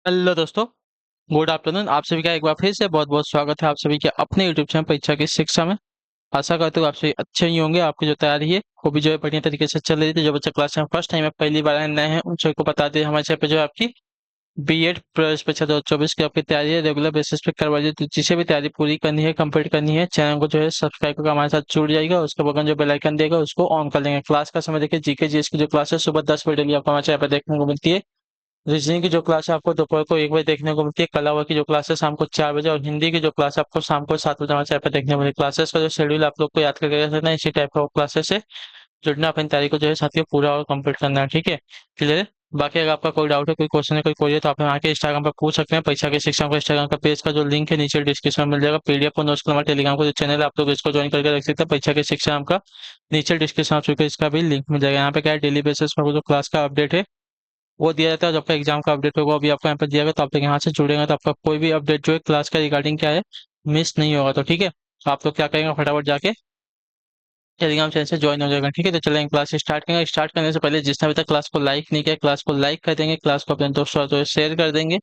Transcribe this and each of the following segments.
Hello दोस्तों। Good afternoon. आप सभी का एक बार फिर से बहुत बहुत स्वागत है आप सभी के अपने यूट्यूब चैनल परीक्षा की शिक्षा में। आशा करते हो आप सभी अच्छे ही होंगे। आपकी जो तैयारी है वो भी जो है बढ़िया तरीके से चल रही थी। जो बच्चे क्लास में फर्स्ट टाइम है, पहली बार आए नए हैं, उन सबको बता दें हमारे चैनल पे जो है आपकी बीएड प्रवेश परीक्षा 2024 की आपकी तैयारी है, रेगुलर बेसिस पे करवाइए। तो जिसे भी तैयारी पूरी करनी है, कंप्लीट करनी है, चैनल को जो है सब्सक्राइब करके हमारे साथ जुड़ जाएगा। उसके बगल जो बेल आइकन देगा उसको ऑन कर लेंगे। क्लास का समय देखिए, जीके जीएस की जो क्लास है सुबह 10 बजे डेली आपको हमारे चैनल पर देखने को मिलती है। रीजनिंग की जो क्लास है आपको दोपहर को 1 बजे देखने को मिलती है। कला की जो क्लास है शाम को 4 बजे, और हिंदी की जो क्लास है आपको शाम को 7 बजे हमारे चैनल पर देखने को मिलेगी। क्लासेस का जो शेड्यूल आप लोग को याद करके रख सकते हैं। इसी टाइप का क्लासेस से जुड़ना, अपनी तैयारी को जो है साथियों पूरा और कंप्लीट करना है। ठीक है, क्लियर। बाकी अगर आपका कोई डाउट है, कोई क्वेश्चन है, कोई कोई है, तो आप हमें आके इंस्टाग्राम पर पूछ सकते हैं। परीक्षा की शिक्षा का इंस्टाग्राम का पेज का जो लिंक है नीचे डिस्क्रिप्शन में मिल जाएगा। पीडीएफ और नोट्स का हमारे टेलीग्राम का जो चैनल है, आप लोग इसको ज्वाइन करके रख सकते हैं। परीक्षा की शिक्षा का नीचे डिस्क्रिप्शन आप चुके इसका भी लिंक मिल जाएगा। यहाँ पे क्या है, डेली बेसिस पर जो क्लास का अपडेट है वो दिया जाता है। जब आपका एग्जाम का अपडेट होगा अभी आपको यहाँ पे दिया गया, तो आप लोग यहाँ से जुड़ेंगे तो आपका कोई भी अपडेट जो है क्लास का रिगार्डिंग क्या है मिस नहीं होगा। तो ठीक है, तो आप लोग क्या करेंगे, फटाफट जाके टेलीग्राम चैनल से ज्वाइन हो जाएगा। ठीक है, तो चलेंगे क्लास स्टार्ट करेंगे। स्टार्ट करने से पहले जिसने अभी तक क्लास को लाइक नहीं किया, क्लास को लाइक कर देंगे, क्लास को अपने दोस्तों तो शेयर कर देंगे।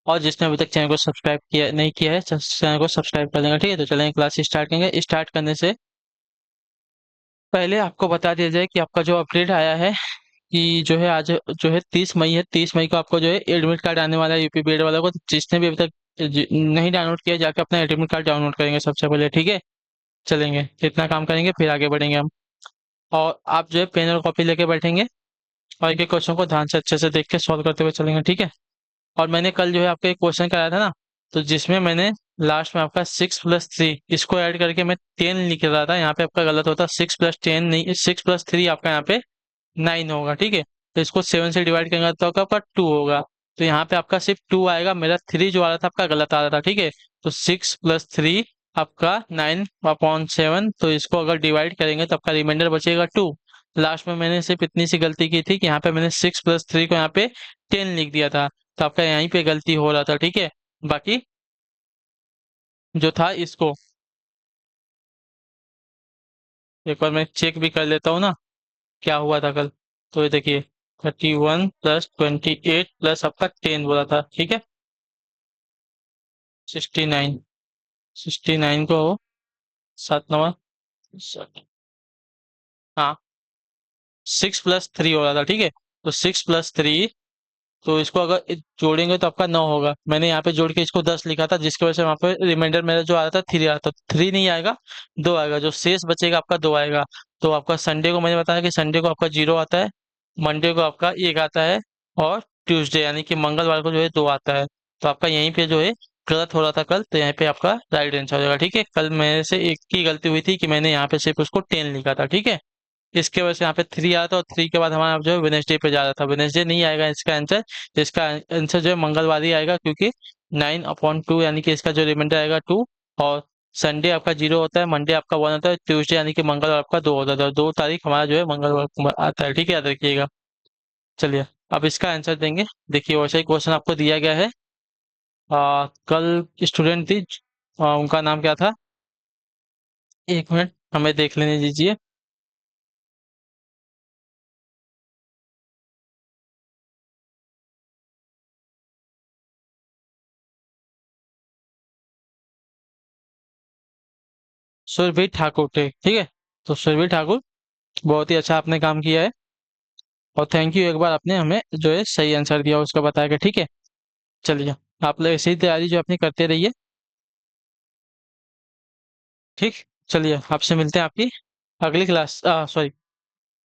और जिसने अभी तक चैनल को सब्सक्राइब किया नहीं किया है, चैनल को सब्सक्राइब कर देंगे। ठीक है, तो चलेंगे क्लास स्टार्ट करेंगे। स्टार्ट करने से पहले आपको बता दिया जाए कि आपका जो अपडेट आया है कि जो है आज जो है 30 मई है। 30 मई को आपको जो है एडमिट कार्ड आने वाला है यूपी बीएड वाला को। तो जिसने भी अभी तक नहीं डाउनलोड किया, जाके अपना एडमिट कार्ड डाउनलोड करेंगे सबसे पहले। ठीक है, चलेंगे इतना काम करेंगे फिर आगे बढ़ेंगे हम। और आप जो है पेन और कॉपी लेके बैठेंगे और एक एक क्वेश्चन को ध्यान से अच्छे से देख के सॉल्व करते हुए चलेंगे। ठीक है, और मैंने कल जो है आपका एक क्वेश्चन कराया था ना, तो जिसमें मैंने लास्ट में आपका 6+3 इसको ऐड करके मैं 10 लिख रहा था। यहाँ पे आपका गलत होता, 6+10 नहीं, 6+3 आपका यहाँ पे 9 होगा। ठीक है, तो इसको 7 से डिवाइड करेंगे तो आपका 2 होगा। तो यहाँ पे आपका सिर्फ 2 आएगा, मेरा 3 जो आ रहा था आपका गलत आ रहा था। ठीक है, तो 6+3 आपका 9/7। तो इसको अगर डिवाइड करेंगे तो आपका रिमाइंडर बचेगा 2। लास्ट में मैंने सिर्फ इतनी सी गलती की थी कि यहाँ पे मैंने 6+3 को यहाँ पे 10 लिख दिया था, तो आपका यहीं पे गलती हो रहा था। ठीक है, बाकी जो था इसको एक बार मैं चेक भी कर लेता हूँ ना क्या हुआ था कल। तो ये देखिए, 31+28 प्लस आपका 10 बोला था। ठीक है, 69। 69 को 7 9 हाँ, 6+3 हो रहा था। ठीक है, तो 6+3, तो इसको अगर जोड़ेंगे तो आपका 9 होगा। मैंने यहाँ पे जोड़ के इसको 10 लिखा था, जिसकी वजह से वहाँ पे रिमाइंडर मेरा जो आ रहा था 3 आ रहा था। 3 नहीं आएगा, 2 आएगा, जो शेष बचेगा आपका 2 आएगा। तो आपका संडे को मैंने बताया कि संडे को आपका 0 आता है, मंडे को आपका 1 आता है, और ट्यूसडे यानी कि मंगलवार को जो है 2 आता है। तो आपका यहीं पे जो है गलत हो रहा था कल, तो यहाँ पे आपका राइट आंसर हो जाएगा। ठीक है, कल मेरे से एक की गलती हुई थी कि मैंने यहाँ पे सिर्फ उसको 10 लिखा था। ठीक है, इसके वजह से यहाँ पे 3 आया था, और 3 के बाद हमारा जो है वेनेसडे पे जा रहा था। वेनेसडे नहीं आएगा इसका आंसर। इसका आंसर जो है मंगलवार ही आएगा, क्योंकि 9/2 यानी कि इसका जो रिमाइंडर आएगा 2। और संडे आपका 0 होता है, मंडे आपका 1 होता है, ट्यूसडे यानी कि मंगलवार आपका 2 होता है। 2 तारीख हमारा जो है मंगलवार को आता है। ठीक है, याद रखिएगा। चलिए अब इसका आंसर देंगे। देखिए वैसे ही क्वेश्चन आपको दिया गया है। कल स्टूडेंट थी, उनका नाम क्या था, एक मिनट हमें देख लेने दीजिए। सुरभि ठाकुर थे। ठीक है, तो सुरभि ठाकुर, बहुत ही अच्छा आपने काम किया है, और थैंक यू एक बार आपने हमें जो है सही आंसर दिया उसका बता के। ठीक है, चलिए आप लोग ऐसी ही तैयारी जो अपनी करते रहिए। ठीक, चलिए आपसे मिलते हैं आपकी अगली क्लास। सॉरी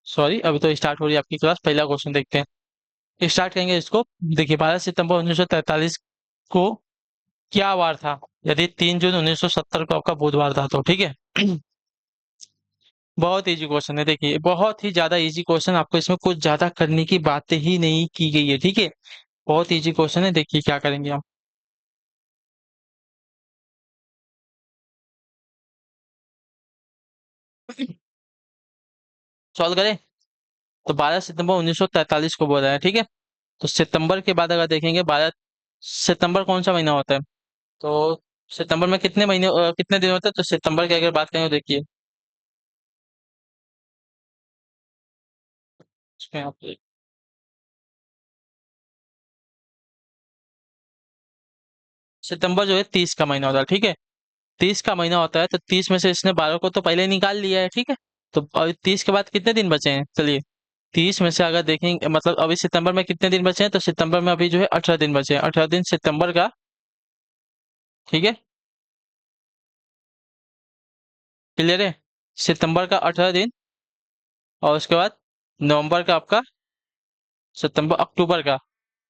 सॉरी, अभी तो स्टार्ट हो रही है आपकी क्लास। पहला क्वेश्चन देखते हैं, स्टार्ट करेंगे इसको। देखिए, 12 सितंबर 1943 को क्या वार था, यदि 3 जून 1970 को आपका बुधवार था तो। ठीक है, बहुत इजी क्वेश्चन है। देखिए बहुत ही ज्यादा इजी क्वेश्चन, आपको इसमें कुछ ज्यादा करने की बातें ही नहीं की गई है। ठीक है, बहुत इजी क्वेश्चन है। देखिए क्या करेंगे हम, सॉल्व करें। तो 12 सितंबर 1943 को बोला है। ठीक है, तो सितंबर के बाद अगर देखेंगे, 12 सितंबर कौन सा महीना होता है, तो सितंबर में कितने महीने कितने दिन होते हैं, तो सितंबर की अगर बात करें तो देखिए इसमें आप सितंबर जो है 30 का महीना होता है, ठीक है। 30 का महीना होता है तो 30 में से इसने 12 को तो पहले निकाल लिया है, ठीक है। तो अभी 30 के बाद कितने दिन बचे हैं, चलिए। 30 में से अगर देखेंगे, मतलब अभी सितंबर में कितने दिन बचे हैं, तो सितंबर में अभी जो है 18 दिन बचे हैं। 18 दिन सितंबर का, ठीक है। क्लियर है। सितंबर का 18 दिन, और उसके बाद नवंबर का आपका, सितंबर अक्टूबर का,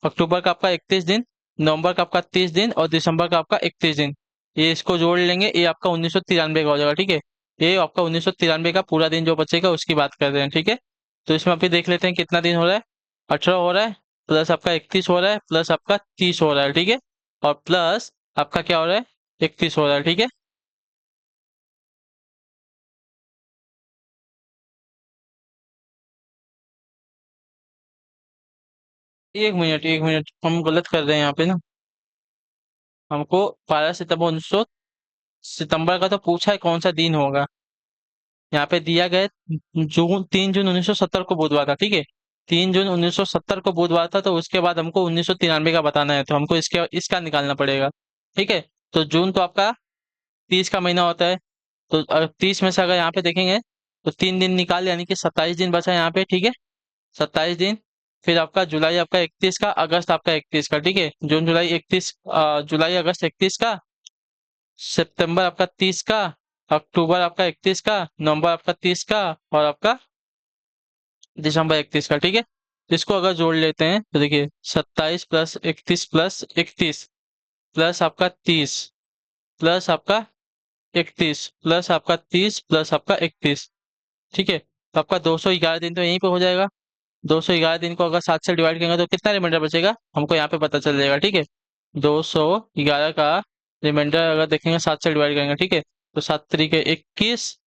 अक्टूबर का आपका 31 दिन, नवंबर का आपका 30 दिन, और दिसंबर का आपका 31 दिन। ये इसको जोड़ लेंगे, ये आपका 1993 का हो जाएगा, ठीक है। ये आपका 1993 का पूरा दिन जो बचेगा उसकी बात कर रहे हैं, ठीक है। तो इसमें अभी देख लेते हैं कितना दिन हो रहा है। 18 हो रहा है, प्लस आपका 31 हो रहा है, प्लस आपका 30 हो रहा है, ठीक है। और प्लस आपका क्या हो रहा है, 31 हो रहा है, ठीक है। 1 मिनट 1 मिनट, हम गलत कर रहे हैं यहाँ पे ना। हमको 12 सितंबर 1900, सितंबर का तो पूछा है कौन सा दिन होगा। यहाँ पे दिया गया है जून, 3 जून 1970 को बुधवार था, ठीक है। 3 जून 1970 को बुधवार था, तो उसके बाद हमको 1993 का बताना है, तो हमको इसके इसका निकालना पड़ेगा, ठीक है। तो जून तो आपका 30 का महीना होता है। तो 30 में से अगर यहाँ पे देखेंगे तो 3 दिन निकाल, यानी कि 27 दिन बचा है यहाँ पे, ठीक है। 27 दिन। फिर आपका जुलाई आपका 31 का, अगस्त आपका 31 का, ठीक है। जून जुलाई 31, जुलाई अगस्त 31 का, सितंबर आपका 30 का, अक्टूबर आपका 31 का, नवंबर आपका 30 का, और आपका दिसंबर 31 का, ठीक है। तो इसको अगर जोड़ लेते हैं तो देखिए, 27 + 31 + 31 प्लस आपका 30, प्लस आपका 31, प्लस आपका 30, प्लस आपका 31, ठीक है। तो आपका 211 दिन तो यहीं पे हो जाएगा। 211 दिन को अगर 7 से डिवाइड करेंगे तो कितना रिमाइंडर बचेगा, हमको यहाँ पे पता चल जाएगा, ठीक है। 211 का रिमाइंडर अगर देखेंगे 7 से डिवाइड करेंगे, ठीक है। तो 7 × 3 = 21।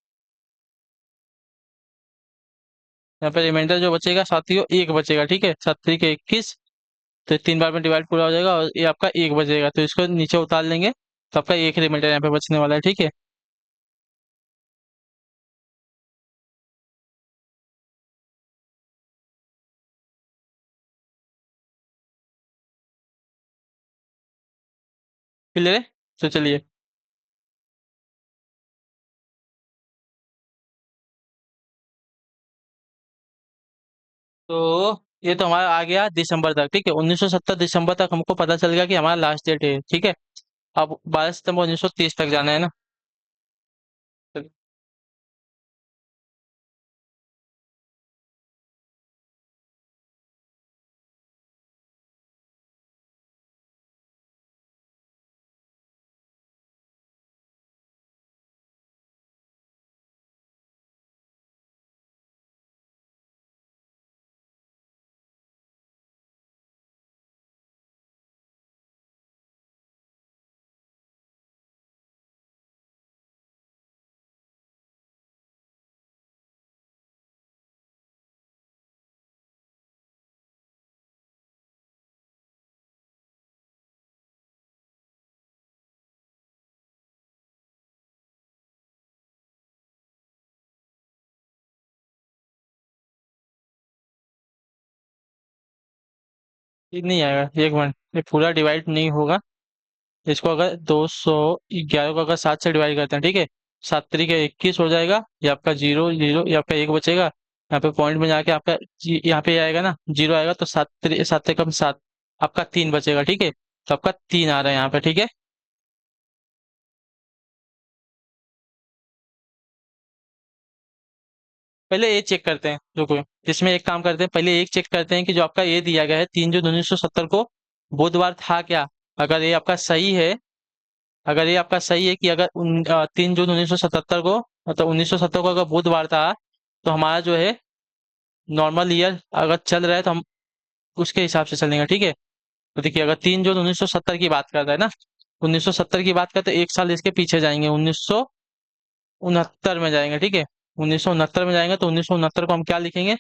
यहाँ पे रिमाइंडर जो बचेगा साथियों, एक बचेगा, ठीक है। 7 × 3 = 21। तो 3 बार में डिवाइड पूरा हो जाएगा, और ये आपका एक बचेगा, तो इसको नीचे उतार लेंगे, तो आपका एक रिमाइंडर यहाँ पे बचने वाला है, ठीक है। क्लियर है। तो चलिए, तो ये तो हमारा आ गया दिसंबर तक, ठीक है। 1970 दिसंबर तक हमको पता चल गया कि हमारा लास्ट डेट है, ठीक है। अब 12 सितंबर 1930 तक जाना है ना। ये नहीं आएगा, 1 मिनट, ये पूरा डिवाइड नहीं होगा। इसको अगर 211 को अगर 7 से डिवाइड करते हैं, ठीक है। 7 × 3 = 21 हो जाएगा, ये आपका 0 0, ये आपका एक बचेगा। यहाँ पे पॉइंट में जाके आपका यहाँ पे आएगा ना, 0 आएगा, तो 7 से कम 7, आपका 3 बचेगा, ठीक है। तो आपका 3 आ रहा है यहाँ पे, ठीक है। पहले ये चेक करते हैं, रुको। इसमें एक काम करते हैं, पहले एक चेक करते हैं कि जो आपका ये दिया गया है 3 जून 1970 को बुधवार था क्या। अगर ये आपका सही है, अगर ये आपका सही है कि अगर 3 जून 1977 को, मतलब 1970 को अगर बुधवार था, तो हमारा जो है नॉर्मल ईयर अगर चल रहा है तो हम उसके हिसाब से चलेंगे, ठीक है। तो देखिए, अगर 3 जून 1970 की बात कर रहे हैं ना, 1970 की बात करते हैं, एक साल इसके पीछे जाएंगे, 1969 में जाएंगे, ठीक है। 1969 में जाएंगे तो 1969 को हम क्या लिखेंगे,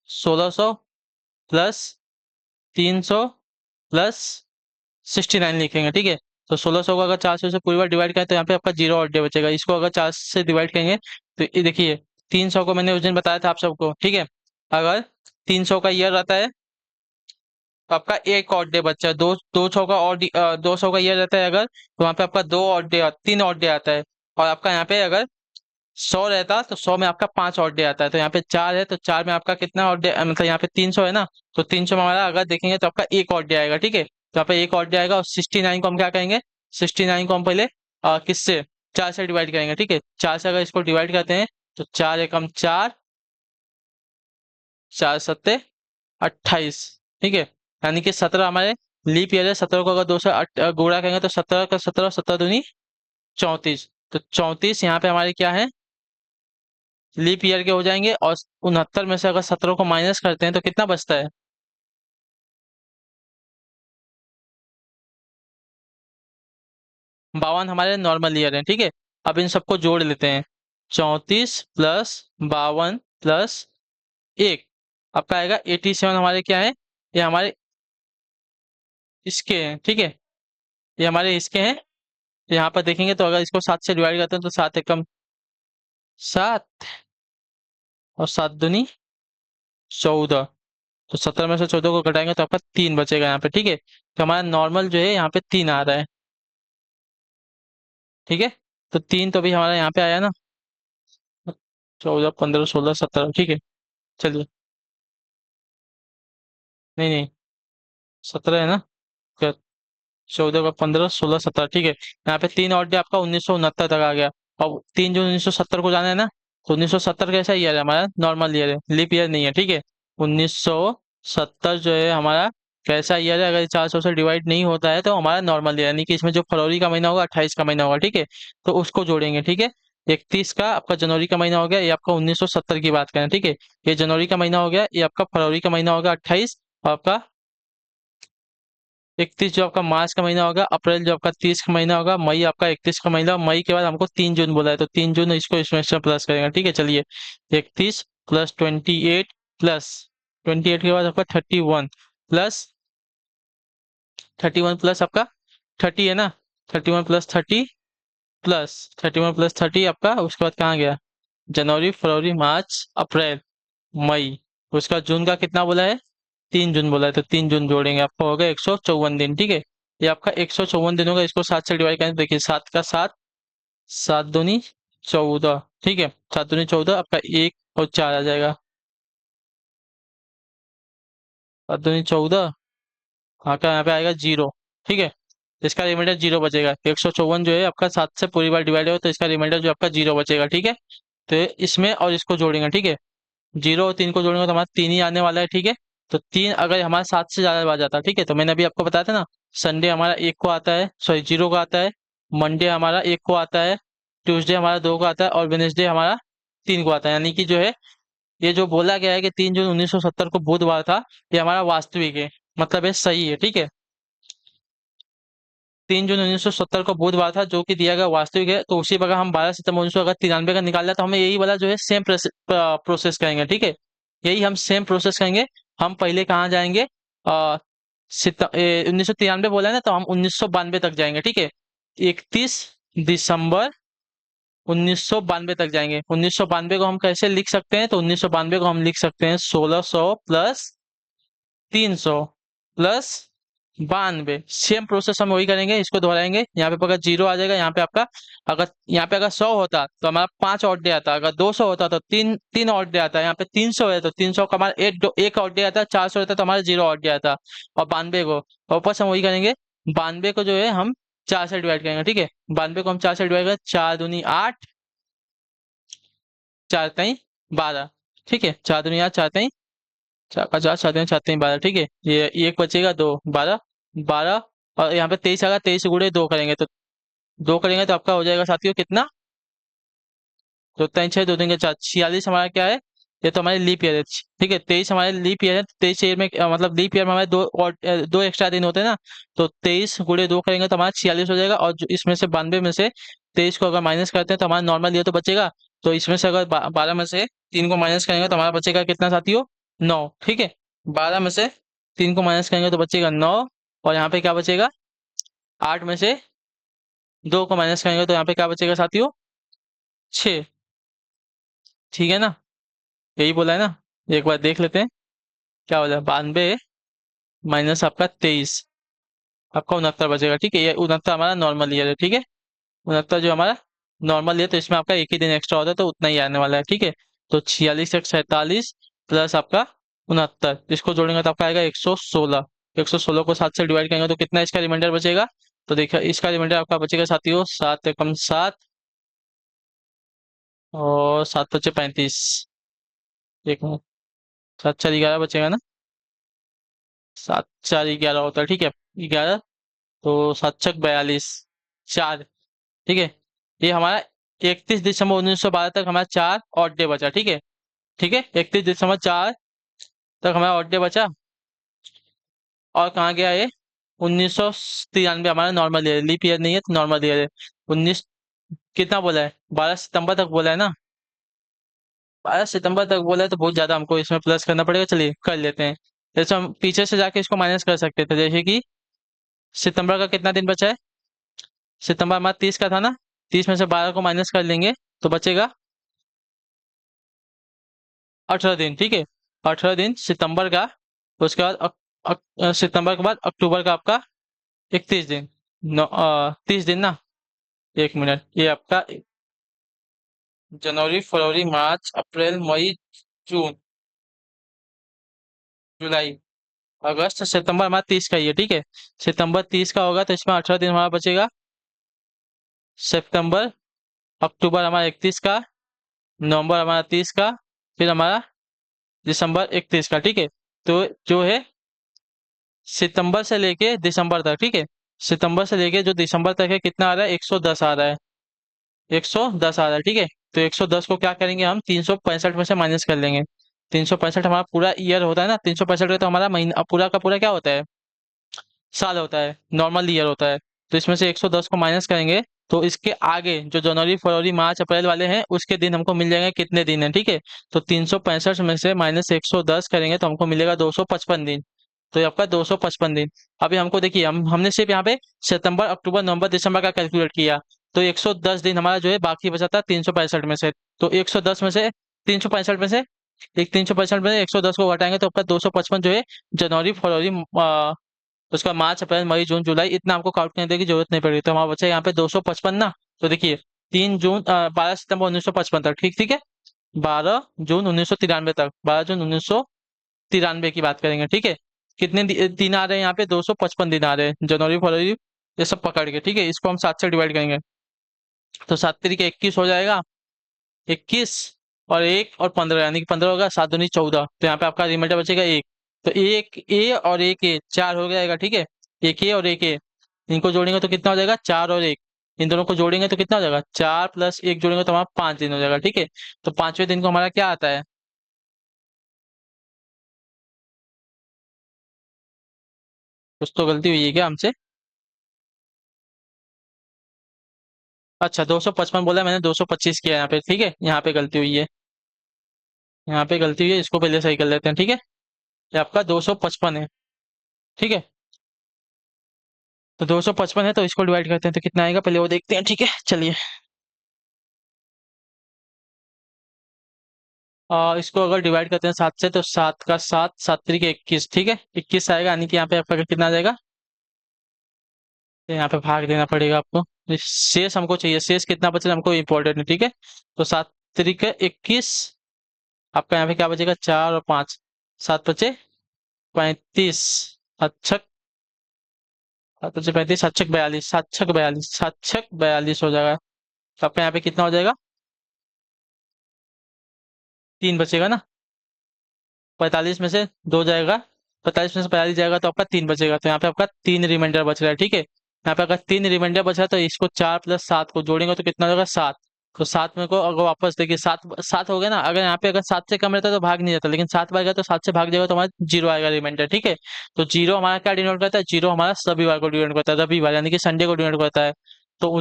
1600 प्लस 300 प्लस 69 लिखेंगे, ठीक है। तो 1600 को अगर 400 से पूरी बार डिवाइड करें तो यहाँ पे आपका जीरो और डे बचेगा। इसको अगर 4 से डिवाइड करेंगे तो ये देखिए, 300 को मैंने उस दिन बताया था आप सबको, ठीक है। अगर 300 का ईयर रहता है, तो आपका एक ऑड डे बच्चा, दो दो सौ का ऑड, 200 का ईयर रहता है अगर, तो वहाँ पे आपका दो ऑड डे, तीन ऑड डे आता है। और आपका यहाँ पे अगर 100 रहता तो 100 में आपका 5 ऑड डे आता है। तो यहाँ पे 4 है तो 4 में आपका कितना ऑड डे, मतलब यहाँ पे 300 है ना, तो 300 में हमारा अगर देखेंगे तो आपका एक ऑड डे आएगा, ठीक है। तो यहाँ पे एक ऑड डे आएगा, और 69 को हम क्या करेंगे, 69 को हम पहले किससे, 4 से डिवाइड करेंगे, ठीक है। 4 से अगर इसको डिवाइड करते हैं तो 4 एकम 4, 4 सत्ते 28, ठीक है। यानी कि 17 हमारे लीप ईयर है। 17 को अगर 2 से गुणा करेंगे तो 17 का 17, 17 दूनी 34। तो 34 यहाँ पे हमारे क्या है, लीप ईयर के हो जाएंगे। और 69 में से अगर 17 को माइनस करते हैं तो कितना बचता है, 52 हमारे नॉर्मल ईयर है, ठीक है। अब इन सबको जोड़ लेते हैं, 34 प्लस 52 प्लस एक, आपका आएगा 87। हमारे क्या है, ये हमारे इसके हैं, ठीक है। ये हमारे इसके हैं। यहाँ पर देखेंगे तो अगर इसको 7 से डिवाइड करते हैं तो 7 एकम 7, और 7 दूनी 14। तो 17 में से 14 को घटाएंगे तो आपका 3 बचेगा यहाँ पे, ठीक है। तो हमारा नॉर्मल जो है यहाँ पे 3 आ रहा है, ठीक है। तो 3 तो भी हमारा यहाँ पे आया ना, 14 15 16 17, ठीक है। चलिए, नहीं नहीं, 17 है ना, 14 का 15 16 17, ठीक है। यहाँ पे 3 और डे आपका 1969 तक आ गया। और 3 जून 1970 को जाना है ना, तो 1970 कैसा ईयर है हमारा, नॉर्मल ईयर है, लीप ईयर नहीं है, ठीक है। 1970 जो है हमारा कैसा ईयर है, अगर 400 से डिवाइड नहीं होता है तो हमारा नॉर्मल ईयर, यानी कि इसमें जो फरवरी का महीना होगा 28 का महीना होगा, ठीक है। तो उसको जोड़ेंगे, ठीक है। 31 का आपका जनवरी का महीना हो गया, ये आपका 1970 की बात करें, ठीक है। ये जनवरी का महीना हो गया, ये आपका फरवरी का महीना होगा 28, और आपका 31 जो आपका मार्च का महीना होगा, अप्रैल जो आपका 30 का महीना होगा, मई आपका 31 का महीना, मई के बाद हमको 3 जून बोला है तो 3 जून इसको इसमें से प्लस करेंगे, ठीक है। चलिए, 31 प्लस 28 प्लस 28 के बाद आपका 31 प्लस 31 प्लस आपका 30 है ना, 31 प्लस 30 प्लस 31 प्लस 30 आपका, उसके बाद कहाँ गया, जनवरी फरवरी मार्च अप्रैल मई, उसका जून का कितना बोला है, 3 जून बोला है, तो 3 जून जोड़ेंगे आपको होगा 154 दिन, ठीक है। ये आपका 154 दिन होगा, इसको 7 से डिवाइड करें तो देखिए 7 का 7, 7 दूनी 14, ठीक है। 7 दूनी 14, आपका 1 और 4 आ जाएगा, 7 दूनी 14, आपका यहाँ पे आएगा 0, ठीक है। इसका रिमाइंडर 0 बचेगा, 154 जो है आपका 7 से पूरी बार डिवाइड होगा तो इसका रिमाइंडर जो आपका 0 बचेगा, ठीक है। तो इसमें और इसको जोड़ेंगे, ठीक है। 0 और 3 को जोड़ेंगे तो हमारा 3 ही आने वाला है, ठीक है। तो 3 अगर हमारा 7 से ज्यादा बार जाता है, ठीक है, तो मैंने अभी आपको बताया था ना, संडे हमारा 1 को आता है, सॉरी 0 को आता है, मंडे हमारा 1 को आता है, ट्यूसडे हमारा 2 को आता है, और वेनेसडे हमारा 3 को आता है। यानी कि जो है, ये जो बोला गया है कि 3 जून 1970 को बुधवार था, ये हमारा वास्तविक है, मतलब ये सही है, ठीक है। 3 जून 1970 को बुधवार था, जो कि दिया गया वास्तविक है। तो उसी पर अगर हम 12 सितंबर 1993 का निकाल तो हमें यही वाला जो है सेम प्रोसेस करेंगे, ठीक है। यही हम सेम प्रोसेस करेंगे। हम पहले कहाँ जाएंगे, 1993 बोला है ना, तो हम 1992 तक जाएंगे, ठीक है। 31 दिसंबर 1992 तक जाएंगे। 1992 को हम कैसे लिख सकते हैं, तो 1992 को हम लिख सकते हैं 1600 प्लस 300 प्लस 92। सेम प्रोसेस हम वही करेंगे, इसको दोहराएंगे। यहाँ पे अगर 0 आ जाएगा, यहाँ पे आपका, अगर यहाँ पे अगर 100 होता तो हमारा 5 ऑड डे आता, अगर 200 होता तो तीन तीन ऑड डे आता, यहाँ पे 300 है तो 300 का हमारा एक ऑड डे आता, 400 रहता तो हमारा 0 ऑड डे आता। और 92 को वापस हम वही करेंगे, 92 को जो है हम 4 से डिवाइड करेंगे, ठीक है। 92 को हम 4 से डिवाइड करें, 4 दूनी 8, 4 तीन 12, ठीक है। 4 दूनी 8, 4 तीन 50, 7 7 3 12, ठीक है। ये एक बचेगा, 2 12, 12, और यहाँ पे 23 आएगा, 23 गुणे 2 करेंगे तो 2 करेंगे तो आपका हो जाएगा साथियों कितना, 2 3 6 2 3 4, 46 हमारा क्या है, ये तो हमारे लीप ईयर है, ठीक है। 23 हमारे लीप ईयर है, 23 ईयर में मतलब लीप ईयर में हमारे दो एक्स्ट्रा दिन होते हैं ना, तो 23 गुणे 2 करेंगे तो हमारा 46 हो जाएगा। और जो इसमें से 92 में से 23 को अगर माइनस करते हैं तो हमारा नॉर्मल ईयर तो बचेगा। तो इसमें से अगर 12 में से 3 को माइनस करेंगे तो हमारा बचेगा कितना साथियों, 9, ठीक है। 12 में से 3 को माइनस करेंगे तो बचेगा 9, और यहाँ पे क्या बचेगा, 8 में से 2 को माइनस करेंगे तो यहाँ पे क्या बचेगा साथियों, 6, ठीक है ना। यही बोला है ना, एक बार देख लेते हैं क्या हो जाए, 92 माइनस आपका 23, आपका 69 बचेगा। ठीक है, ये 69 हमारा नॉर्मल ईयर है। ठीक है, 69 जो हमारा नॉर्मल ईयर, तो इसमें आपका एक ही दिन एक्स्ट्रा होता है, तो उतना ही आने वाला है। ठीक है, तो 46 एक 47 प्लस आपका 69, इसको जोड़ेंगे तो आपका आएगा 116। 116 को 7 से डिवाइड करेंगे तो कितना इसका रिमाइंडर बचेगा? तो देखिए इसका रिमाइंडर आपका बचेगा साथियों 7 एकम 7 और 7 बचे 35। एक मिनट, 7 4 11 बचेगा ना, 7 4 11 होता है। ठीक है, 11, तो 7 6 42, 4। ठीक है, ये हमारा 31 दिसंबर 1912 तक हमारा 4 ऑड डे बचा। ठीक है, ठीक है, 31 दिसंबर 4 तक हमारा ऑड डे बचा। और कहाँ गया ये? 1993 हमारा नॉर्मल ईयर, लीप ईयर नहीं है तो नॉर्मल ईयर है। 19 कितना बोला है? 12 सितंबर तक बोला है ना, 12 सितंबर तक बोला है, तो बहुत ज्यादा हमको इसमें प्लस करना पड़ेगा। चलिए कर लेते हैं। जैसे हम पीछे से जाके इसको माइनस कर सकते थे, जैसे कि सितंबर का कितना दिन बचा है? सितंबर हमारा 30 का था ना, 30 में से 12 को माइनस कर लेंगे तो बचेगा 18 दिन। ठीक है, 18 दिन सितंबर का। उसके बाद सितंबर के बाद अक्टूबर का आपका 31 दिन, 30 दिन ना। एक मिनट, ये आपका जनवरी फरवरी मार्च अप्रैल मई जून जुलाई अगस्त सितंबर हमारा 30 का ही है। ठीक है, सितंबर 30 का होगा तो इसमें 18 दिन हमारा बचेगा। सितंबर, अक्टूबर हमारा 31 का, नवंबर हमारा 30 का, फिर हमारा दिसंबर 31 का। ठीक है, तो जो है सितंबर से लेके दिसंबर तक। ठीक है, सितंबर से लेके जो दिसंबर तक है कितना आ रहा है? 110 आ रहा है, 110 आ रहा है। ठीक है, तो 110 को क्या करेंगे हम? 365 में से माइनस कर लेंगे। 365 हमारा पूरा ईयर होता है ना, 365 का तो हमारा महीना पूरा का पूरा क्या होता है? साल होता है, नॉर्मल ईयर होता है। तो इसमें से 110 को माइनस करेंगे तो इसके आगे जो जनवरी फरवरी मार्च अप्रैल वाले हैं उसके दिन हमको मिल जाएंगे कितने दिन है। ठीक है, तो 365 में से माइनस 110 करेंगे तो हमको मिलेगा 255 दिन। तो ये आपका 255 दिन। अभी हमको देखिए, हमने सिर्फ यहाँ पे सितंबर अक्टूबर नवंबर दिसंबर का कैलकुलेट किया, तो 110 दिन हमारा जो है बाकी बचा था 365 में से। तो 110 में से 365 में से एक 365 में से 110 को घटाएंगे तो आपका 255 जो है जनवरी फरवरी उसका मार्च अप्रैल मई जून जुलाई, इतना हमको काउंट करने की जरूरत नहीं पड़ेगी। तो हमारा बचा यहाँ पे 255 ना। तो देखिए 12 सितंबर 1955 तक, ठीक ठीक है, 12 जून 1993 तक, 12 जून 1993 की बात करेंगे। ठीक है, कितने दिन आ रहे हैं यहाँ पे? 255 दिन आ रहे हैं, जनवरी फरवरी ये सब पकड़ के। ठीक है, इसको हम 7 से डिवाइड करेंगे तो 7 3 21 हो जाएगा, 21 और 1 और 15, यानी कि 15 होगा, 7 दूनी 14। तो यहाँ पे आपका रिमाइंडर बचेगा 1। तो एक ए और एक ए 4 हो जाएगा। ठीक है, एक ए और एक ए, इनको जोड़ेंगे तो कितना हो जाएगा? 4 और 1। इन दोनों को जोड़ेंगे तो कितना हो जाएगा? 4 + 1 जोड़ेंगे तो हमारा 5 दिन हो जाएगा। ठीक है, तो 5वें दिन को हमारा क्या आता है? कुछ तो गलती हुई है क्या हमसे? अच्छा, 255 बोला, मैंने 225 किया यहाँ पे। ठीक है, यहाँ पे गलती हुई है, यहाँ पे गलती हुई है, इसको पहले सही कर लेते हैं। ठीक है, ये आपका 255 है। ठीक है, तो 255 है तो इसको डिवाइड करते हैं तो कितना आएगा पहले वो देखते हैं। ठीक है, चलिए। इसको अगर डिवाइड करते हैं 7 से तो 7 का 7, 7 3 के 21। ठीक है, 21 आएगा, यानी कि यहाँ पे आपका कितना आ जाएगा? तो यहाँ पे भाग देना पड़ेगा आपको। शेष हमको चाहिए, शेष कितना बचे हमको इम्पोर्टेंट है। ठीक है, तो 7 3 के 21, आपका यहाँ पे क्या बचेगा? 4 और 5, 7 बचे 35। अच्छा, 7 बचे 35, 7 6 42, 7 6 42, 7 6 42 हो जाएगा। तो आपका यहाँ पे कितना हो जाएगा? 3 बचेगा ना, 45 में से 2 जाएगा, 45 में से 42 जाएगा तो आपका 3 बचेगा। तो यहाँ पे आपका 3 रिमाइंडर बच रहा है। ठीक है, यहाँ पे अगर 3 रिमाइंडर बच रहा है तो इसको 4 + 7 को जोड़ेंगे तो कितना होगा? 7। तो 7 में को अगर वापस देखिए, 7 7 हो गया ना, अगर यहाँ पे अगर 7 से कम रहता तो भाग नहीं जाता, लेकिन 7 बार गया तो 7 से भाग जाएगा तो हमारा 0 आएगा रिमाइंडर। ठीक है, तो 0 हमारा क्या डिनोट करता है? 0 हमारा रविवार को डिनोट करता है, रविवार यानी कि संडे को डिनोट करता है। तो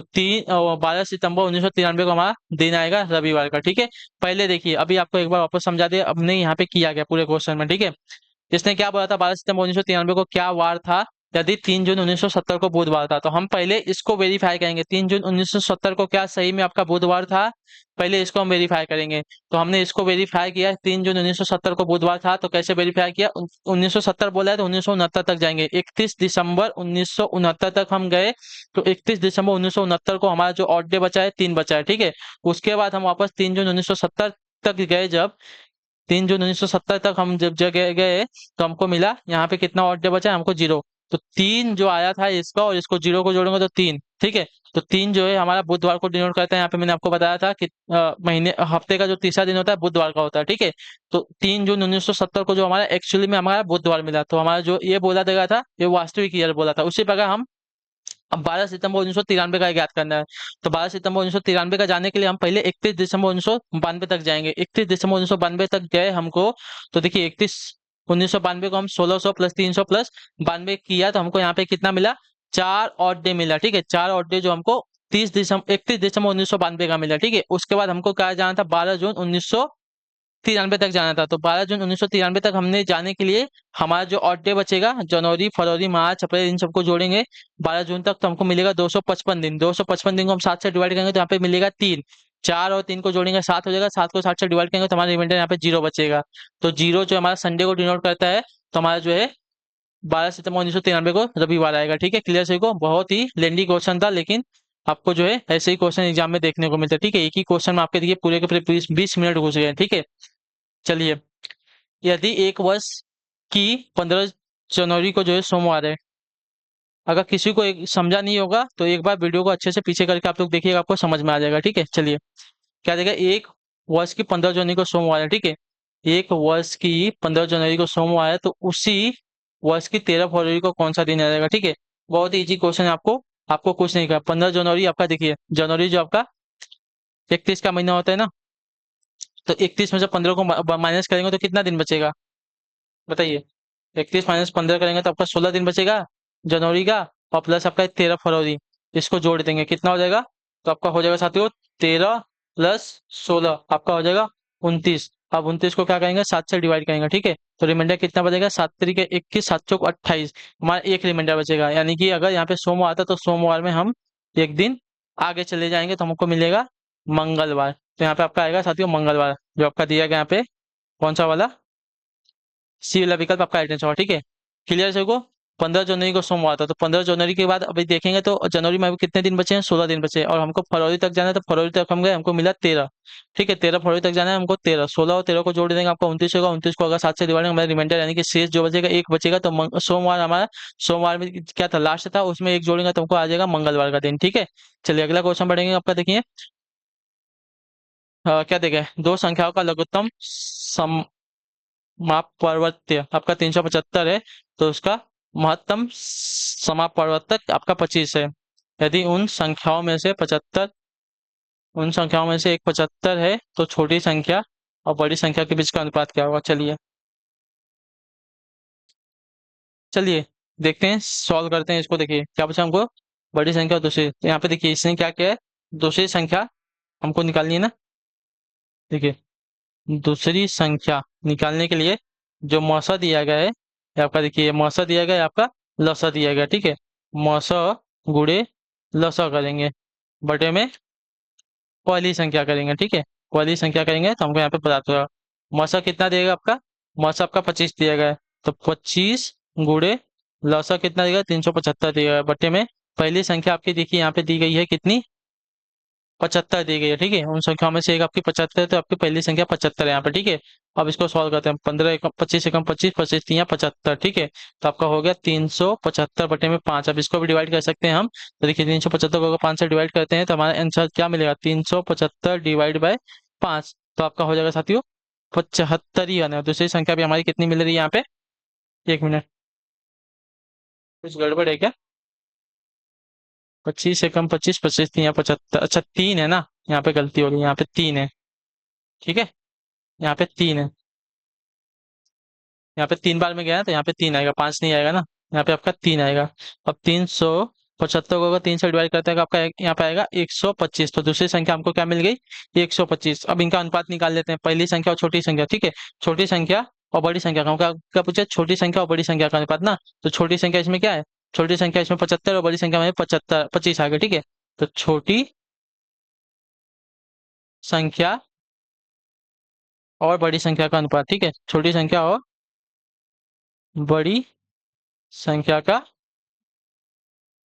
12 सितंबर 1993 को हमारा दिन आएगा रविवार का। ठीक है, पहले देखिए, अभी आपको एक बार वापस समझा दिया, अब नहीं यहाँ पे किया गया पूरे क्वेश्चन में। ठीक है, इसने क्या बोला था? 12 सितंबर 1993 को क्या वार था? यदि 3 जून 1970 को बुधवार था, तो हम पहले इसको वेरीफाई करेंगे। 3 जून 1970 को क्या सही में आपका बुधवार था? पहले इसको हम वेरीफाई करेंगे। तो हमने इसको वेरीफाई किया, 3 जून 1970 को बुधवार था, तो कैसे वेरीफाई किया? 1970 बोला है तो 1969 तक जाएंगे। 31 दिसंबर 1969 तक हम गए, तो 31 दिसंबर 1969 को हमारा जो ऑड डे बचा है 3 बचा है, ठीक है। उसके बाद हम वापस 3 जून 1970 तक गए। जब 3 जून 1970 तक हम जब जगह गए, तो हमको मिला यहाँ पे कितना ऑड डे बचा है? हमको 0। तो 3 जो आया था इसका, और इसको 0 को जोड़ेंगे तो 3, ठीक है। तो 3 जो है हमारा बुधवार को डिनोट करता है। यहाँ पे मैंने आपको बताया था कि महीने हफ्ते का जो तीसरा दिन होता है बुधवार का होता है, ठीक है। तो 3 जून 1970 को जो हमारा एक्चुअली में हमारा बुधवार मिला, तो हमारा जो ये बोला गया था ये वास्तविक ईयर बोला था। उसी प्रकार हम अब 12 सितंबर 1993 का ज्ञात करना है। तो 12 सितंबर 1993 का जाने के लिए हम पहले 31 दिसंबर 1992 तक जाएंगे। 31 दिसंबर 1992 तक गए हमको, तो देखिए 31 1992 को हम 1600 प्लस 300 प्लस 92 किया, तो हमको यहाँ पे कितना मिला? 4 ऑड डे मिला, ठीक है। 4 ऑड डे जो हमको 31 दिसंबर 1992 का मिला, ठीक है। उसके बाद हमको क्या जाना था? 12 जून 1993 तक जाना था। तो 12 जून 1993 तक हमने जाने के लिए हमारा जो ऑड डे बचेगा, जनवरी फरवरी मार्च अप्रैल, इन सबको जोड़ेंगे 12 जून तक, तो हमको मिलेगा 255 दिन। 255 दिन को हम 7 से डिवाइड करेंगे तो यहाँ पे मिलेगा 3। 4 और 3 को जोड़ेंगे 7 हो जाएगा। 7 को 7 से डिवाइड करेंगे तो हमारा रिमाइंडर यहाँ पे 0 बचेगा। तो 0 जो हमारा संडे को डिनोट करता है, तो हमारा जो है 12 सितंबर 1993 को रविवार आएगा, ठीक है। क्लियर सही को? बहुत ही लेंदी क्वेश्चन था, लेकिन आपको जो है ऐसे ही क्वेश्चन एग्जाम में देखने को मिलते हैं, ठीक है। एक ही क्वेश्चन में आपके देखिए पूरे के पूरे 20 मिनट घुस गए हैं, ठीक है। चलिए, यदि एक वर्ष की 15 जनवरी को जो है सोमवार है, अगर किसी को एक समझा नहीं होगा तो एक बार वीडियो को अच्छे से पीछे करके आप लोग देखिएगा, आपको समझ में आ जाएगा, ठीक है। चलिए, क्या देगा? एक वर्ष की 15 जनवरी को सोमवार है, ठीक है। एक वर्ष की 15 जनवरी को सोमवार है, तो उसी वर्ष की 13 फरवरी को कौन सा दिन आ जाएगा, ठीक है। बहुत ही इजी क्वेश्चन है, आपको आपको कुछ नहीं कहा। 15 जनवरी आपका देखिए, जनवरी जो आपका 31 का महीना होता है ना, तो 31 में से 15 को माइनस करेंगे तो कितना दिन बचेगा? बताइए। 31 - 15 करेंगे तो आपका 16 दिन बचेगा जनवरी का, और प्लस आपका 13 फरवरी, इसको जोड़ देंगे कितना हो जाएगा? तो आपका हो जाएगा साथियों 13 + 16, आपका हो जाएगा 29। अब 29 को क्या करेंगे? 7 से डिवाइड करेंगे, ठीक है। तो रिमाइंडर कितना बचेगा? 7 तरीके 21, 7 चौक 28, हमारा एक रिमाइंडर बचेगा। यानी कि अगर यहाँ पे सोमवार आता तो सोमवार में हम एक दिन आगे चले जाएंगे तो हमको मिलेगा मंगलवार। तो यहाँ पे आपका आएगा साथियों मंगलवार, जो आपका दिया गया यहाँ पे कौन सा वाला? सी वाला विकल्प आपका राइट आंसर होगा, ठीक है। क्लियर है को? 15 जनवरी को सोमवार था, तो 15 जनवरी के बाद अभी देखेंगे तो जनवरी में अभी कितने दिन बचे हैं? 16 दिन बचे हैं। और हमको फरवरी तक जाना है, तो फरवरी तक हम गए, हमको मिला 13, ठीक है। 13 फरवरी तक जाना है हमको। 13 16 और 13 को जोड़ देंगे, आपका 29 होगा। 29 को अगर 7 से डिवाइड हमारा रिमाइंडर यानी कि शेष जो बचेगा एक बचेगा, तो सोमवार हमारा, सोमवार में क्या था? लास्ट था, उसमें एक जोड़ेंगे तो हमको आ जाएगा मंगलवार का दिन, ठीक है। चलिए अगला क्वेश्चन पढ़ेंगे आपका, देखिए क्या देखे? दो संख्याओं का लघुत्तम समापवर्त्य आपका 375 है, तो उसका महत्तम समापवर्तक आपका 25 है। यदि उन संख्याओं में से एक 75 है, तो छोटी संख्या और बड़ी संख्या के बीच का अनुपात क्या होगा? चलिए चलिए देखते हैं, सॉल्व करते हैं इसको। देखिए क्या पूछा हमको? बड़ी संख्या और दूसरी, तो यहाँ पे देखिए इसने क्या किया है? दूसरी संख्या हमको निकालनी है ना। देखिए, दूसरी संख्या निकालने के लिए जो मौसा दिया गया है, ये आपका देखिए मौसा दिया गया है, आपका लसा दिया गया, ठीक है। मौसा गुड़े लसा करेंगे, बटे में पहली संख्या करेंगे, ठीक है। पहली संख्या करेंगे तो हमको यहाँ पे पता चलेगा मौसा कितना देगा आपका? मौसा आपका 25 दिया गया है, तो 25 गुड़े लसा कितना देगा? 375 दिया गया है, बटे में पहली संख्या आपकी देखिए यहाँ पे दी गई है कितनी? 75 दी गई है, ठीक है। उन संख्याओं में से एक आपकी 75 है, तो आपकी पहली संख्या 75 है यहाँ पे, ठीक है। अब इसको सॉल्व करते हैं। 15 एकम 25 एकम 25, 25 तिया 75, ठीक है। तो आपका हो गया 375 बटे में 5। अब इसको भी डिवाइड कर सकते हैं हम। तो देखिए 375 को अगर 5 से डिवाइड करते हैं तो हमारा आंसर क्या मिलेगा? 375 डिवाइड बाय 5, तो आपका हो जाएगा साथियों 75 ही आना है। दूसरी संख्या भी हमारी कितनी मिल रही है यहाँ पे? एक मिनट, कुछ गड़बड़ है क्या? 25 एकम 25, 25 तिया 75, अच्छा 3 है ना, यहाँ पे गलती हो गई, यहाँ पे 3 है, ठीक है। यहाँ पे 3 है, यहाँ पे 3 बार में गया ना, तो यहाँ पे 3 आएगा, 5 नहीं आएगा ना। यहाँ पे आपका 3 आएगा। अब 375 को अगर 3 से डिवाइड करते हैं तो आपका यहाँ पे आएगा 125। तो दूसरी संख्या हमको क्या मिल गई? 125। अब इनका अनुपात निकाल लेते हैं, पहली संख्या और छोटी संख्या, ठीक है। छोटी संख्या और बड़ी संख्या का क्या क्या पूछा? छोटी संख्या और बड़ी संख्या का अनुपात ना। तो छोटी संख्या इसमें क्या है? छोटी संख्या इसमें 75 और बड़ी संख्या में 75 25 आ गया, ठीक है। तो छोटी संख्या और बड़ी संख्या का अनुपात, ठीक है, छोटी संख्या और बड़ी संख्या का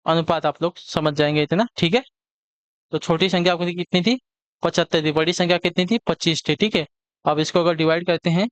अनुपात, आप लोग समझ जाएंगे इतना, ठीक है। तो छोटी संख्या आपको कितनी थी, 75 थी, बड़ी संख्या कितनी थी, 25 थी, ठीक है। अब इसको अगर डिवाइड करते हैं,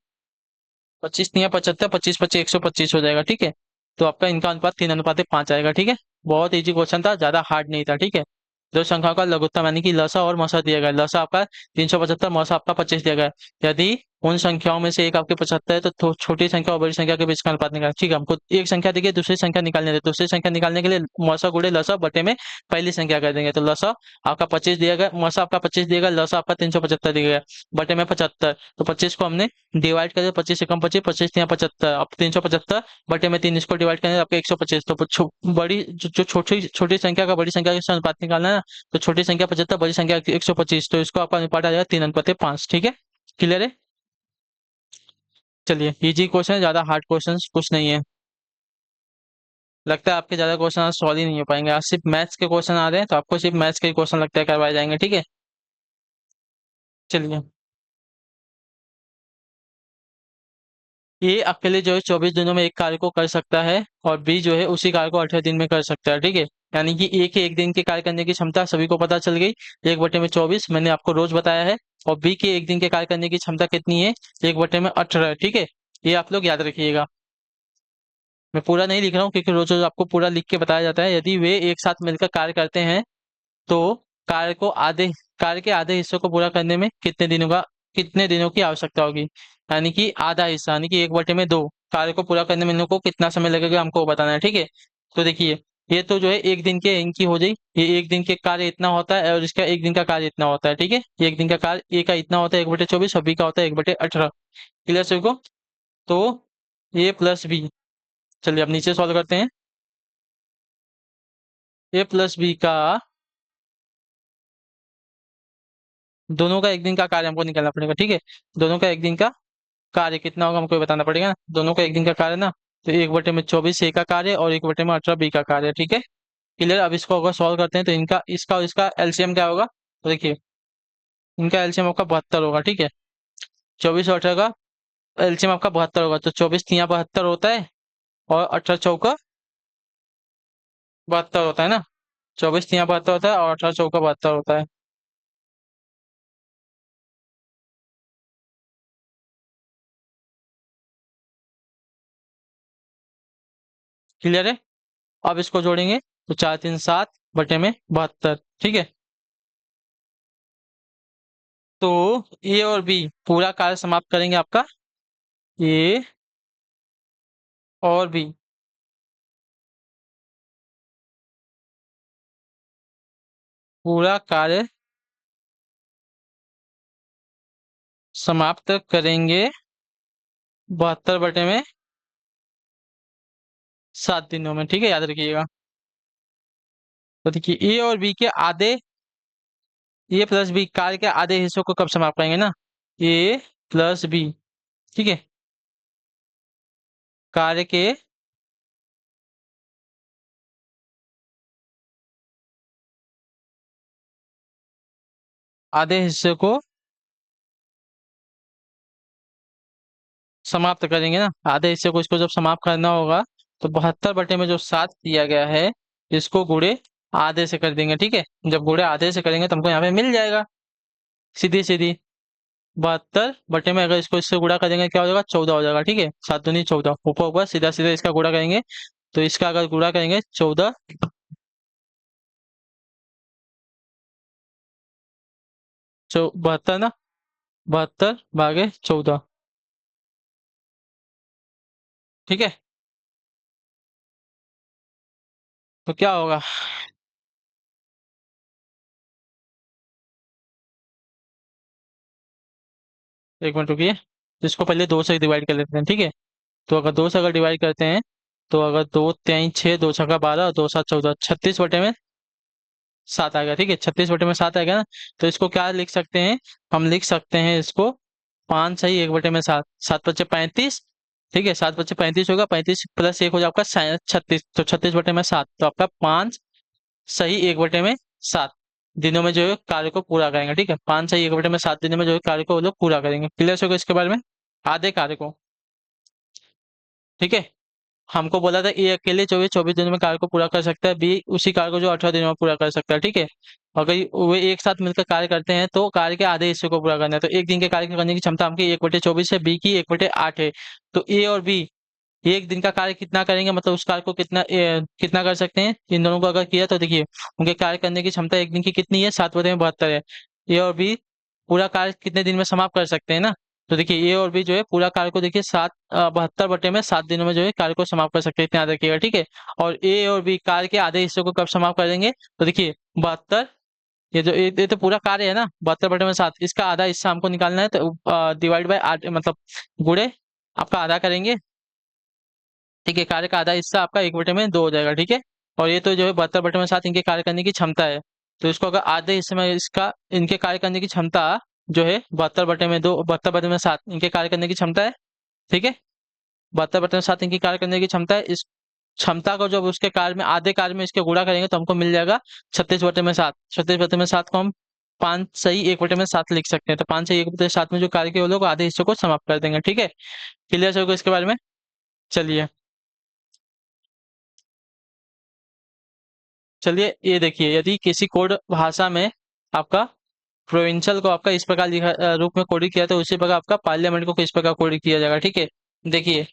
25 या 75, 25 25 125 हो जाएगा, ठीक है। तो आपका इनका अनुपात 3:5 आएगा, ठीक है। बहुत इजी क्वेश्चन था, ज्यादा हार्ड नहीं था, ठीक है। दो संख्याओं का लघुत्तम यानी कि लसा और मसा दिया गया है। लसा आपका 375, मसा आपका 25 दिया गया है। यदि उन संख्याओं में से एक आपके 75 है तो छोटी संख्या और बड़ी संख्या के बीच का अनुपात निकाल, ठीक है। हमको एक संख्या देखिए, दूसरी संख्या निकालने दे, दूसरी संख्या निकालने के लिए मौसा गुड़े लसा बटे में पहली संख्या कर देंगे। तो लसा आपका 25 दिया गया, मौसा आपका 25 दिया गया, लसा आपका 375 दिया गया, बटे में 75। तो 25 को हमने डिवाइड कर दिया, 25 से कम 25, 25 या 75, अब 375 बटे में 3, इसको डिवाइड करेंगे आपका 125। तो बड़ी जो छोटी छोटी संख्या का बड़ी संख्या के साथ अनुपात निकालना है ना, तो छोटी संख्या 75, बड़ी संख्या 125, तो इसको आपका अनुपात आ जाएगा 3:5, ठीक है। क्लियर है। चलिए, इजी क्वेश्चन है, ज्यादा हार्ड क्वेश्चन कुछ नहीं है। लगता है आपके ज्यादा क्वेश्चन आज सॉल्व ही नहीं हो पाएंगे, आज सिर्फ मैथ्स के क्वेश्चन आ रहे हैं, तो आपको सिर्फ मैथ्स के क्वेश्चन लगता है करवाए जाएंगे, ठीक है। चलिए, ए अकेले जो है 24 दिनों में एक कार्य को कर सकता है, और बी जो है उसी कार्य को 18 दिन में कर सकता है, ठीक है। यानी कि ए के एक दिन के कार्य करने की क्षमता सभी को पता चल गई, 1/24 मैंने आपको रोज बताया है। और बी के एक दिन के कार्य करने की क्षमता कितनी है, 1/18, ठीक है। ये आप लोग याद रखिएगा। मैं पूरा नहीं लिख रहा हूँ क्योंकि रोज रोज आपको पूरा लिख के बताया जाता है। यदि वे एक साथ मिलकर कार्य करते हैं तो कार्य को आधे कार्य के आधे हिस्से को पूरा करने में कितने दिनों की आवश्यकता होगी। यानी कि आधा हिस्सा यानी कि 1/2 कार्य को पूरा करने में इन लोगों को कितना समय लगेगा हमको बताना है, ठीक है। तो देखिए, ये तो जो है एक दिन के इनकी हो जाए, ये एक दिन के कार्य इतना होता है और इसका एक दिन का कार्य इतना होता है, ठीक है। एक दिन का कार्य ए का इतना होता है 1/24, और बी का होता है 1/18। क्लियर सभी को। तो ए प्लस बी, चलिए अब नीचे सॉल्व करते हैं। ए प्लस बी का दोनों का एक दिन का कार्य हमको निकालना पड़ेगा, ठीक है। दोनों का एक दिन का कार्य कितना होगा हमको ये बताना पड़ेगा ना। दोनों का एक दिन का कार्य ना, तो 1/24 ए का कार्य और 1/18 बी का कार्य, ठीक है। क्लियर। अब इसको अगर सॉल्व करते हैं तो इनका इसका और इसका एलसीएम क्या होगा, तो देखिए इनका एलसीएम आपका 72 होगा, ठीक है। 24 और 18 का एलसीएम आपका 72 होगा, तो 24 × 3 = 72 होता है, और 18 × 4 = 72 होता है ना। 24 × 3 = 72 होता है और 18 × 4 = 72 होता है। क्लियर है। अब इसको जोड़ेंगे तो 4×3 = 7/72, ठीक है। तो ए और बी पूरा कार्य समाप्त करेंगे आपका, ए और बी पूरा कार्य समाप्त करेंगे 72/7 दिनों में, ठीक है, याद रखिएगा। तो देखिए ए और बी के आधे, ए प्लस बी कार्य के आधे हिस्सों को कब समाप्त करेंगे ना, ए प्लस बी, ठीक है, कार्य के आधे हिस्से को समाप्त करेंगे ना। आधे हिस्से को इसको जब समाप्त करना होगा तो 72 में जो 7 दिया गया है, इसको गुणे आधे से कर देंगे, ठीक है। जब गुणे आधे से करेंगे तो हमको यहाँ पे मिल जाएगा, सीधी सीधी 72 में अगर इसको इससे गुणा करेंगे क्या हो जाएगा, 14 हो जाएगा, ठीक है। 7 दूनी 14, ऊपर ऊपर सीधा सीधा इसका गुणा करेंगे, तो इसका अगर गुणा करेंगे 14, 72 ना, 72/14, ठीक है। तो क्या होगा, एक मिनट रुकिए, तो इसको पहले 2 से डिवाइड कर लेते हैं, ठीक है। तो अगर 2 से अगर डिवाइड करते हैं तो अगर 2×3 = 6, 2×6 = 12, 2×7 = 14, 36/7 आ गया, ठीक है। 36/7 आ गया ना। तो इसको क्या लिख सकते हैं, हम लिख सकते हैं इसको 5 सही 1/7, 7×5 = 35, ठीक है, 7 × 5 = 35 होगा, 35 + 1 हो जाएगा आपका 36, तो 36/7, तो आपका 5 सही 1/7 दिनों में जो है कार्य को पूरा करेंगे। ठीक है, 5 सही 1/7 दिनों में जो है कार्य को वो लोग पूरा करेंगे। क्लियर होगा इसके बारे में, आधे कार्य को। ठीक है, हमको बोला था ए अकेले 24 दिनों में कार्य को पूरा कर सकता है, बी उसी कार्य को जो 18 दिनों में पूरा कर सकता है। ठीक है, अगर वे एक साथ मिलकर कार्य करते हैं तो कार्य के आधे हिस्से को पूरा करना है, तो एक दिन के कार्य को करने की क्षमता हमकी 1/24 है, बी की 1/8 है। तो ए और बी एक दिन का कार्य कितना करेंगे, मतलब उस कार्य को कितना कर सकते हैं, इन दोनों को अगर किया तो देखिए उनके कार्य करने की क्षमता एक दिन की कितनी है, 7/72 है। ए और बी पूरा कार्य कितने दिन में समाप्त कर सकते हैं ना, तो देखिए ए और बी जो है पूरा कार्य को देखिए 72/7 दिनों में जो है कार्य को समाप्त कर सकते हैं, इतना याद रखिएगा। ठीक है, और ए और बी कार्य के आधे हिस्से को कब समाप्त कर देंगे, तो देखिए 72, ये तो पूरा कार्य है ना 72/7, इसका आधा हिस्सा हमको निकालना है, तो डिवाइड बाय 8, मतलब गुणे आपका आधा करेंगे। ठीक है, कार्य का आधा हिस्सा आपका 1/2 हो जाएगा। ठीक है, और ये तो जो है 72/7 इनके कार्य करने की क्षमता है, तो इसको अगर आधे हिस्से में इसका इनके कार्य करने की क्षमता जो है 72/7 इनके कार्य करने की क्षमता है। ठीक है, 72/7 इनकी कार्य करने की क्षमता है, इस क्षमता को जब उसके कार्य में आधे कार्य में इसके गुणा करेंगे तो हमको मिल जाएगा 36/7। 36/7 को हम 5 सही 1/7 लिख सकते हैं, तो 5 सही 1/7 में जो कार्य के वो लोग आधे हिस्से को समाप्त कर देंगे। ठीक है, क्लियर होगा इसके बारे में। चलिए चलिए ये देखिए, यदि किसी कोड भाषा में आपका प्रोविंशियल को आपका इस प्रकार रूप में कोडित किया तो उसी प्रकार आपका पार्लियामेंट को किस प्रकार कोडित किया जाएगा। ठीक है, देखिए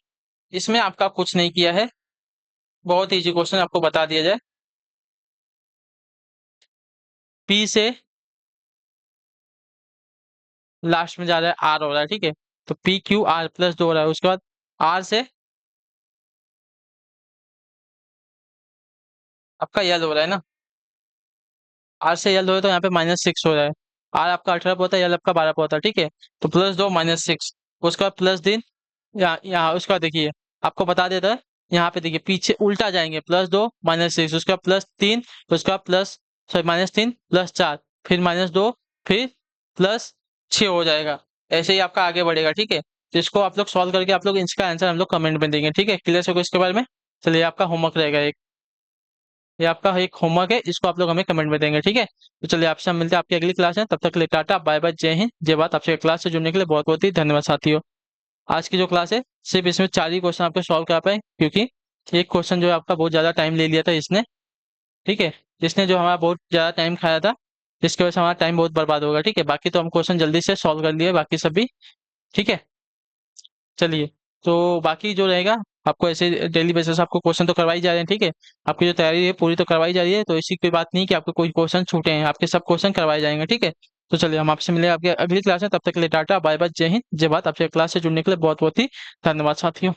इसमें आपका कुछ नहीं किया है, बहुत इजी क्वेश्चन आपको बता दिया जाए। पी से लास्ट में जा रहा है आर हो रहा है। ठीक है, तो PQR+2 हो रहा है, उसके बाद आर से आपका यल हो रहा है ना, आर से यल हो रहा है तो यहाँ पे -6 हो रहा है। आर आपका 18 पे होता है, यल आपका 12 पे होता है। ठीक है, तो +2 -6, उसका प्लस 3, यहाँ यहाँ उसका देखिए आपको बता देता है, यहाँ पे देखिए पीछे उल्टा जाएंगे, +2 -6, उसका +3, उसका प्लस सॉरी -3 +4, फिर -2, फिर +6 हो जाएगा। ऐसे ही आपका आगे बढ़ेगा। ठीक है, तो इसको आप लोग सॉल्व करके आप लोग इसका आंसर हम लोग कमेंट में देंगे। ठीक है, क्लियर होगा इसके बारे में। चलिए आपका होमवर्क रहेगा एक, ये आपका एक होमवर्क है, इसको आप लोग हमें कमेंट में देंगे। ठीक है, तो चलिए आपसे हम मिलते हैं आपकी अगली क्लास में, तब तक के लिए टाटा बाय बाय, जय हिंद जय भारत। आपसे क्लास से जुड़ने के लिए बहुत बहुत ही धन्यवाद साथियों। आज की जो क्लास है सिर्फ इसमें 4 ही क्वेश्चन आपको सॉल्व कर पाए, क्योंकि एक क्वेश्चन जो है आपका बहुत ज़्यादा टाइम ले लिया था इसने। ठीक है, जिसने जो हमारा बहुत ज़्यादा टाइम खाया था, जिसकी वजह से हमारा टाइम बहुत बर्बाद होगा। ठीक है, बाकी तो हम क्वेश्चन जल्दी से सॉल्व कर लिए बाकी सभी। ठीक है, चलिए, तो बाकी जो रहेगा आपको ऐसे डेली बेसिस आपको क्वेश्चन तो करवाई जा रहे हैं। ठीक है, आपकी जो तैयारी है पूरी तो करवाई जा रही है, तो ऐसी कोई बात नहीं कि आपको कोई क्वेश्चन छूटे हैं, आपके सब क्वेश्चन करवाए जाएंगे। ठीक है, तो चलिए हम आपसे मिले आपके अगली क्लास में, तब तक के लिए टाटा बाय बाय, जय हिंद जय भारत। आपसे क्लास से जुड़ने के लिए बहुत बहुत ही धन्यवाद साथियों।